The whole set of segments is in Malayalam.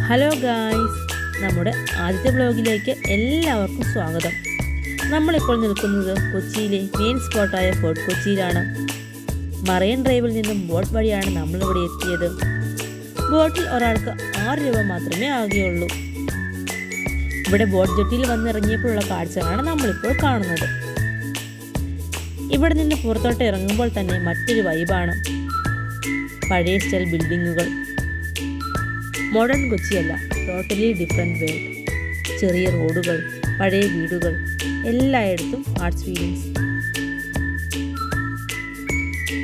ഹലോ ഗായ്സ്, നമ്മുടെ ആദ്യത്തെ വ്ലോഗിലേക്ക് എല്ലാവർക്കും സ്വാഗതം. നമ്മളിപ്പോൾ നിൽക്കുന്നത് കൊച്ചിയിലെ മെയിൻ സ്പോട്ടായ ഫോർട്ട് കൊച്ചിയിലാണ്. മറൈൻ ഡ്രൈവിൽ നിന്നും ബോട്ട് വഴിയാണ് നമ്മളിവിടെ എത്തിയത്. ബോട്ടിൽ ഒരാൾക്ക് 6 രൂപ മാത്രമേ ആകുകയുള്ളൂ. ഇവിടെ ബോട്ട് ജെട്ടിയിൽ വന്നിറങ്ങിയപ്പോഴുള്ള കാഴ്ചകളാണ് നമ്മളിപ്പോൾ കാണുന്നത്. ഇവിടെ നിന്ന് പുറത്തോട്ട് ഇറങ്ങുമ്പോൾ തന്നെ മറ്റൊരു വൈബാണ്. പഴയ സ്റ്റൈൽ ബിൽഡിങ്ങുകൾ, മോഡേൺ കൊച്ചിയല്ല, ടോട്ടലി ഡിഫറെൻറ്റ് വേൾഡ്. ചെറിയ റോഡുകൾ, പഴയ വീടുകൾ, എല്ലായിടത്തും ആർട്സ് ഫീലിങ്സ്.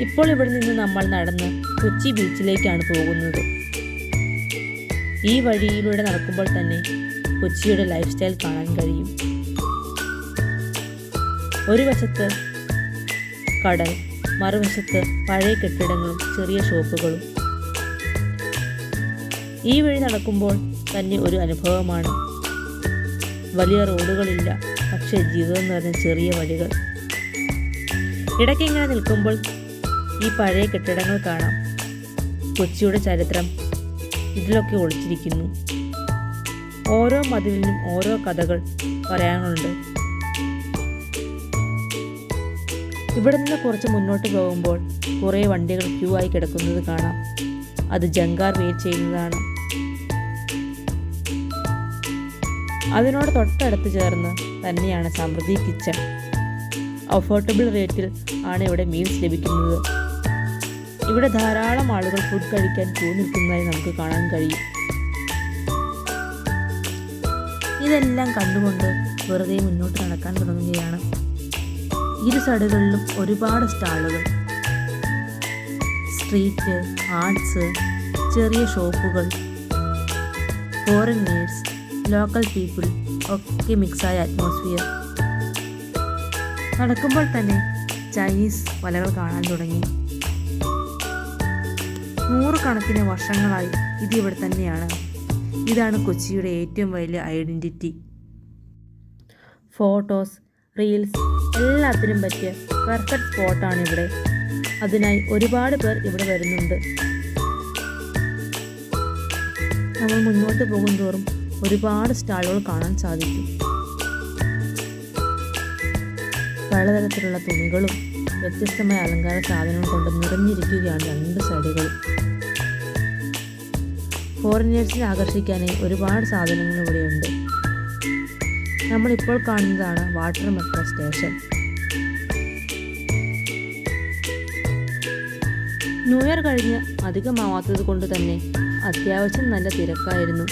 ഇപ്പോൾ ഇവിടെ നിന്ന് നമ്മൾ നടന്ന് കൊച്ചി ബീച്ചിലേക്കാണ് പോകുന്നത്. ഈ വഴിയിലൂടെ നടക്കുമ്പോൾ തന്നെ കൊച്ചിയുടെ ലൈഫ് സ്റ്റൈൽ കാണാൻ കഴിയും. ഒരു വശത്ത് കടൽ, മറുവശത്ത് പഴയ കെട്ടിടങ്ങളും ചെറിയ ഷോപ്പുകളും. ഈ വഴി നടക്കുമ്പോൾ തന്നെ ഒരു അനുഭവമാണ്. വലിയ റോഡുകളില്ല, പക്ഷേ ജീവിതം നിറഞ്ഞ ചെറിയ വഴികൾ. ഇടയ്ക്ക് ഇങ്ങനെ നിൽക്കുമ്പോൾ ഈ പഴയ കെട്ടിടങ്ങൾ കാണാം. കൊച്ചിയുടെ ചരിത്രം ഇതിലൊക്കെ ഒളിച്ചിരിക്കുന്നു. ഓരോ മതിലിനും ഓരോ കഥകൾ പറയാനുണ്ട്. ഇവിടെ നിന്ന് കുറച്ച് മുന്നോട്ട് പോകുമ്പോൾ കുറേ വണ്ടികൾ ക്യൂ ആയി കിടക്കുന്നത് കാണാം. അത് ജങ്കാർ വെയിറ്റ് ചെയ്യുന്നതാണ്. അതിനോട് തൊട്ടടുത്ത് ചേർന്ന് തന്നെയാണ് സമൃദ്ധി കിച്ചൺ. അഫോർഡബിൾ റേറ്റിൽ ആണ് ഇവിടെ മീൽസ് ലഭിക്കുന്നത്. ഇവിടെ ധാരാളം ആളുകൾ ഫുഡ് കഴിക്കാൻ ക്യൂ നിൽക്കുന്നതായി നമുക്ക് കാണാൻ കഴിയും. ഇതെല്ലാം കണ്ടുകൊണ്ട് വെറുതെ മുന്നോട്ട് നടക്കാൻ തുടങ്ങുകയാണ്. ഇരു സൈഡുകളിലും ഒരുപാട് സ്റ്റാളുകൾ, സ്ട്രീറ്റ് ആർട്സ്, ചെറിയ ഷോപ്പുകൾ, ഫോറിനേഴ്സ്, ലോക്കൽ പീപ്പിൾ ഒക്കെ മിക്സായ അറ്റ്മോസ്ഫിയർ. നടക്കുമ്പോൾ തന്നെ ചൈനീസ് വലകൾ കാണാൻ തുടങ്ങി. 100 കണക്കിന് വർഷങ്ങളായി ഇതിവിടെ തന്നെയാണ്. ഇതാണ് കൊച്ചിയുടെ ഏറ്റവും വലിയ ഐഡൻറ്റിറ്റി. ഫോട്ടോസ്, റീൽസ് എല്ലാത്തിനും പറ്റിയ പെർഫെക്റ്റ് സ്പോട്ടാണ് ഇവിടെ. അതിനായി ഒരുപാട് പേർ ഇവിടെ വരുന്നുണ്ട്. നമ്മൾ മുന്നോട്ട് പോകും തോറും ഒരുപാട് സ്റ്റാളുകൾ കാണാൻ സാധിക്കും. പലതരത്തിലുള്ള തുണികളും വ്യത്യസ്തമായ അലങ്കാര സാധനങ്ങൾ കൊണ്ട് നിറഞ്ഞിരിക്കുകയാണ് 2 സൈഡുകളും. ഫോറിനേഴ്സിനെ ആകർഷിക്കാനായി ഒരുപാട് സാധനങ്ങൾ ഇവിടെയുണ്ട്. നമ്മളിപ്പോൾ കാണുന്നതാണ് water metro station. New year കഴിഞ്ഞ് അധികമാവാത്തത് കൊണ്ട് തന്നെ അത്യാവശ്യം നല്ല തിരക്കായിരുന്നു.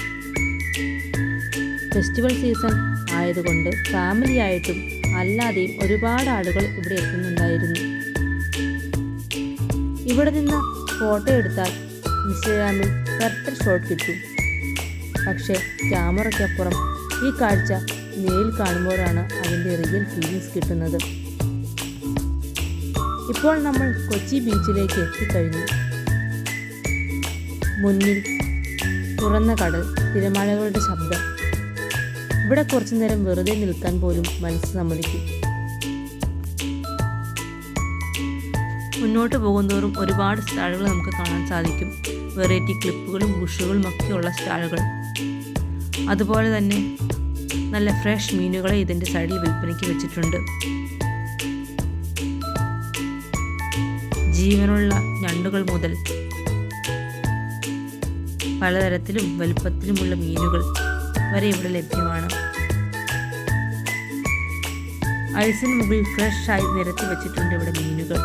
ഫെസ്റ്റിവൽ സീസൺ ആയതുകൊണ്ട് ഫാമിലിയായിട്ടും അല്ലാതെയും ഒരുപാട് ആളുകൾ ഇവിടെ എത്തുന്നുണ്ടായിരുന്നു. ഇവിടെ നിന്ന് ഫോട്ടോ എടുത്താൽ ഇൻസ്റ്റഗ്രാമിൽ പെർഫെക്റ്റ് ഷോട്ട് കിട്ടും. പക്ഷേ ക്യാമറയ്ക്കപ്പുറം ഈ കാഴ്ച നേരിൽ കാണുമ്പോഴാണ് അതിൻ്റെ റിയൽ ഫീലിങ്സ് കിട്ടുന്നത്. ഇപ്പോൾ നമ്മൾ കൊച്ചി ബീച്ചിലേക്ക് എത്തിക്കഴിഞ്ഞു. മുന്നിൽ തുറന്ന കടൽ, തിരമാലകളുടെ ശബ്ദം. ഇവിടെ കുറച്ചു നേരം വെറുതെ നിൽക്കാൻ പോലും മനസ്സ് സമ്മതിക്കും. മുന്നോട്ട് പോകുന്തോറും ഒരുപാട് സ്റ്റാളുകൾ നമുക്ക് കാണാൻ സാധിക്കും. വെറൈറ്റി ക്ലിപ്പുകളും ബുഷുകളും ഒക്കെയുള്ള സ്റ്റാളുകൾ. അതുപോലെ തന്നെ നല്ല ഫ്രഷ് മീനുകളെ ഇതിൻ്റെ സൈഡിൽ വിൽപ്പനയ്ക്ക് വെച്ചിട്ടുണ്ട്. ജീവനുള്ള ഞണ്ടുകൾ മുതൽ പലതരത്തിലും വലുപ്പത്തിലുമുള്ള മീനുകൾ വരെ ഇവിടെ ലഭ്യമാണ്. ഐസിന് മുകളിൽ ഫ്രഷായി നിരത്തി വെച്ചിട്ടുണ്ട് ഇവിടെ മീനുകൾ.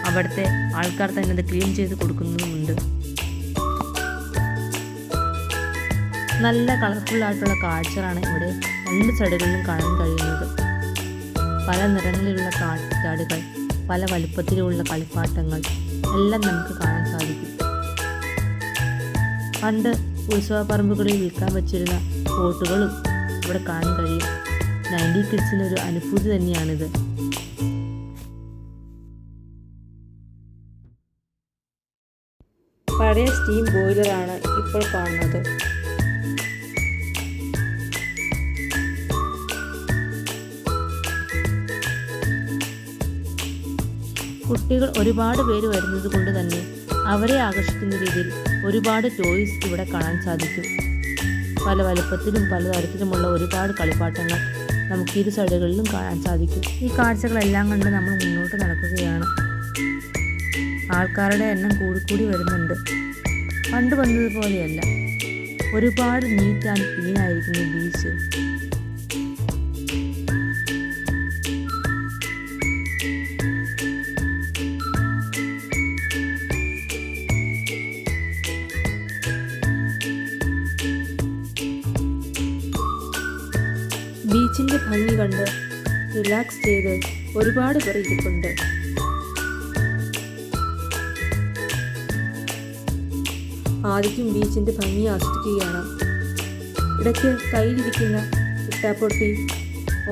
അവിടുത്തെ ആൾക്കാർ തന്നെ അത് ക്ലീൻ ചെയ്ത് കൊടുക്കുന്നതുമുണ്ട്. നല്ല കളർഫുള്ളായിട്ടുള്ള കാഴ്ചകളാണ് ഇവിടെ 2 സൈഡുകളിലും കാണാൻ കഴിയുന്നത്. പല നിറങ്ങളിലുള്ള കാറ്റാടുകൾ, പല വലുപ്പത്തിലുള്ള കളിപ്പാട്ടങ്ങൾ എല്ലാം നമുക്ക് കാണാൻ സാധിക്കും. പണ്ട് ഉത്സവപ്പറമ്പുകളിൽ വിൽക്കാൻ വച്ചിരുന്ന ബോട്ടുകളും ഇവിടെ കാണാൻ കഴിയും. 90 കിഡ്സിനൊരു അനുഭൂതി തന്നെയാണിത്. പഴയ സ്റ്റീം ബോയിലറാണ് ഇപ്പോൾ കാണുന്നത്. കുട്ടികൾ ഒരുപാട് പേര് വരുന്നത് കൊണ്ട് തന്നെ അവരെ ആകർഷിക്കുന്ന രീതിയിൽ ഒരുപാട് ടോയ്സ് ഇവിടെ കാണാൻ സാധിക്കും. പല വലുപ്പത്തിലും പല തരത്തിലുമുള്ള ഒരുപാട് കളിപ്പാട്ടങ്ങൾ നമുക്ക് ഇരു സൈഡുകളിലും കാണാൻ സാധിക്കും. ഈ കാഴ്ചകളെല്ലാം കണ്ട് നമ്മൾ മുന്നോട്ട് നടക്കുകയാണ്. ആൾക്കാരുടെ എണ്ണം കൂടിക്കൂടി വരുന്നുണ്ട്. പണ്ട് വന്നതുപോലെയല്ല, ഒരുപാട് നീറ്റ് ആൻഡ് ക്ലീൻ ആയിരിക്കുന്നു ബീച്ച്. ബീച്ചിൻ്റെ ഭംഗി കണ്ട് റിലാക്സ് ചെയ്ത് ഒരുപാട് പേർ ഇരിപ്പുണ്ട്. ആദ്യം ബീച്ചിൻ്റെ ഭംഗി ആസ്വദിക്കുകയാണ്. ഇടയ്ക്ക് കയ്യിലിരിക്കുന്ന ഇട്ടാപ്പൊട്ടി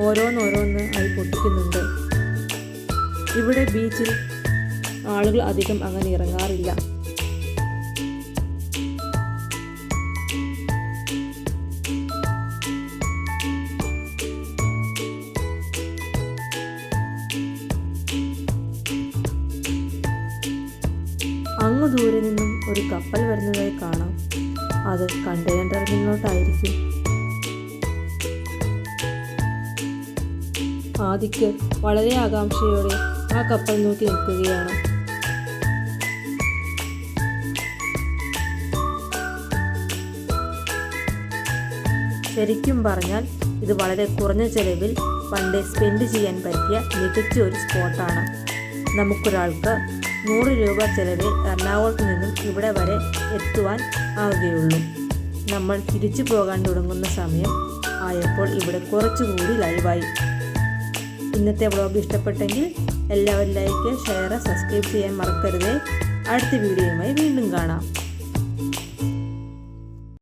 ഓരോന്നോരോന്ന് ആയി പൊട്ടിക്കുന്നുണ്ട്. ഇവിടെ ബീച്ചിൽ ആളുകൾ അധികം അങ്ങനെ ഇറങ്ങാറില്ല. അങ്ങ് ദൂരെ നിന്നും ഒരു കപ്പൽ വരുന്നതായി കാണാം. അത് കണ്ടെയ്നർ ടെർമിനലിലോട്ടായിരിക്കും. ആദിക്ക് വളരെ ആകാംക്ഷയോടെ ആ കപ്പൽ നോക്കി നിൽക്കുകയാണ്. ശരിക്കും പറഞ്ഞാൽ ഇത് വളരെ കുറഞ്ഞ ചെലവിൽ പണ്ട് സ്പെൻഡ് ചെയ്യാൻ പറ്റിയ മികച്ച ഒരു സ്പോട്ടാണ്. നമുക്കൊരാൾക്ക് 100 രൂപ ചെലവിൽ എറണാകുളത്ത് നിന്നും ഇവിടെ വരെ എത്തുവാൻ ആവുകയുള്ളൂ. നമ്മൾ തിരിച്ചു പോകാൻ തുടങ്ങുന്ന സമയം ആയപ്പോൾ ഇവിടെ കുറച്ചുകൂടി ലൈവായി. ഇന്നത്തെ വ്ളോഗ് ഇഷ്ടപ്പെട്ടെങ്കിൽ എല്ലാവരും ലൈക്ക്, ഷെയർ, സബ്സ്ക്രൈബ് ചെയ്യാൻ മറക്കരുത്. അടുത്ത വീഡിയോയുമായി വീണ്ടും കാണാം.